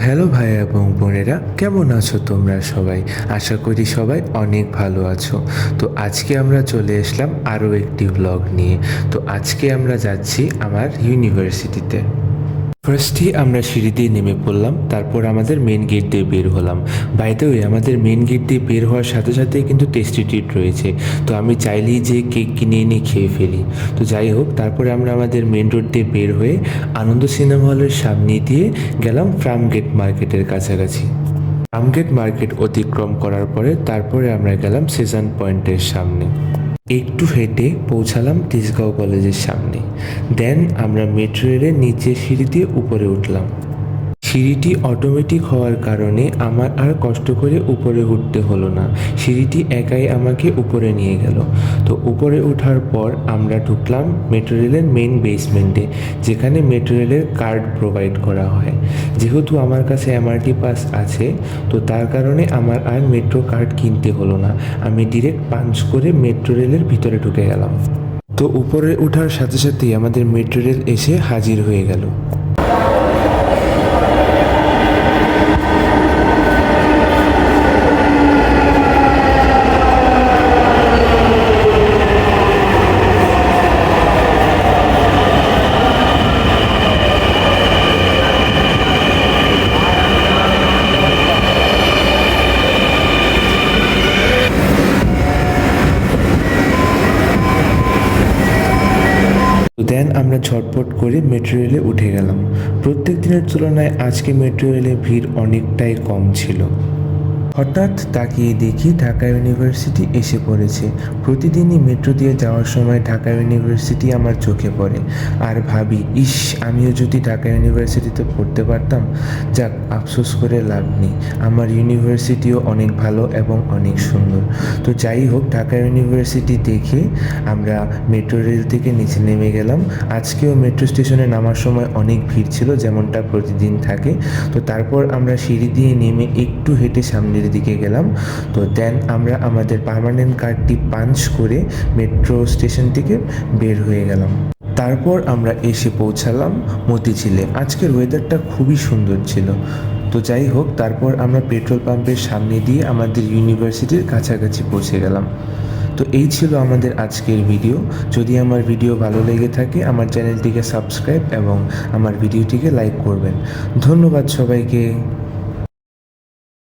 Hello ভাই এবং বোনেরা, কেমন আছো তোমরা সবাই? আশা করি সবাই অনেক ভালো আছো। তো আজকে আমরা চলে আসলাম আরও একটি ব্লগ নিয়ে। তো আজকে আমরা যাচ্ছি আমার ইউনিভার্সিটিতে। ফার্স্টে আমরা সিঁড়ি দিয়ে নেমে পড়লাম, তারপর আমাদের মেন গেট দিয়ে বের হলাম। বাই দ্য ওয়ে, আমাদের মেন গেট দিয়ে বের হওয়ার সাথে সাথেই কিন্তু টেস্টি ট্রিট রয়েছে, তো আমি চাইলেই যে কেক কিনে এনে খেয়ে ফেলি। তো যাই হোক, তারপরে আমরা আমাদের মেন রোড দিয়ে বের হয়ে আনন্দ সিনেমা হলের সামনে দিয়ে গেলাম ফার্মগেট মার্কেটের কাছাকাছি। ফার্মগেট মার্কেট অতিক্রম করার পরে তারপরে আমরা গেলাম সেজান পয়েন্টের সামনে। একটু হেঁটে পৌঁছালাম তেজগাঁও কলেজের সামনে। দেন আমরা মেট্রো রেলের নিচে সিঁড়ি দিয়ে উপরে উঠলাম। সিঁড়িটি অটোমেটিক হওয়ার কারণে আমার আর কষ্ট করে উপরে উঠতে হলো না, সিঁড়িটি একাই আমাকে উপরে নিয়ে গেল। তো উপরে ওঠার পর আমরা ঢুকলাম মেট্রো রেলের মেইন বেসমেন্টে, যেখানে মেট্রো রেলের কার্ড প্রোভাইড করা হয়। যেহেতু আমার কাছে এমআরটি পাস আছে, তো তার কারণে আমার আর মেট্রো কার্ড কিনতে হলো না, আমি ডিরেক্ট পাঞ্চ করে মেট্রো রেলের ভিতরে ঢুকে গেলাম। তো উপরে ওঠার সাথে সাথেই আমাদের মেট্রো রেল এসে হাজির হয়ে গেল। দেন আমরা ঝটপট করে মেট্রো রেলে উঠে গেলাম। প্রত্যেক দিনের তুলনায় আজকে মেট্রো রেলে ভিড় অনেকটাই কম ছিল। হঠাৎ তাকিয়ে দেখি ঢাকা ইউনিভার্সিটি এসে পড়েছে। প্রতিদিনই মেট্রো দিয়ে যাওয়ার সময় ঢাকা ইউনিভার্সিটি আমার চোখে পড়ে, আর ভাবি, ইস, আমিও যদি ঢাকা ইউনিভার্সিটিতে পড়তে পারতাম। যাক, আফসোস করে লাভ নেই, আমার ইউনিভার্সিটিও অনেক ভালো এবং অনেক সুন্দর। তো যাই হোক, ঢাকা ইউনিভার্সিটি দেখে আমরা মেট্রো রেল থেকে নিচে নেমে গেলাম। আজকেও মেট্রো স্টেশনে নামার সময় অনেক ভিড় ছিল, যেমনটা প্রতিদিন থাকে। তো তারপর আমরা সিঁড়ি দিয়ে নেমে একটু হেঁটে সামনের দিকে গেলাম। তো দেন আমরা আমাদের পার্মানেন্ট কার্ডটি পাঞ্চ করে মেট্রো স্টেশন থেকে বের হয়ে গেলাম। তারপর আমরা এসে পৌঁছালাম মতিঝিলে। আজকের ওয়েদারটা খুবই সুন্দর ছিল। তো যাই হোক, তারপর আমরা পেট্রোল পাম্পের সামনে দিয়ে আমাদের ইউনিভার্সিটির কাছাকাছি পৌঁছে গেলাম। তো এই ছিল আমাদের আজকের ভিডিও। যদি আমার ভিডিও ভালো লেগে থাকে, আমার চ্যানেলটিকে সাবস্ক্রাইব এবং আমার ভিডিওটিকে লাইক করবেন। ধন্যবাদ সবাইকে।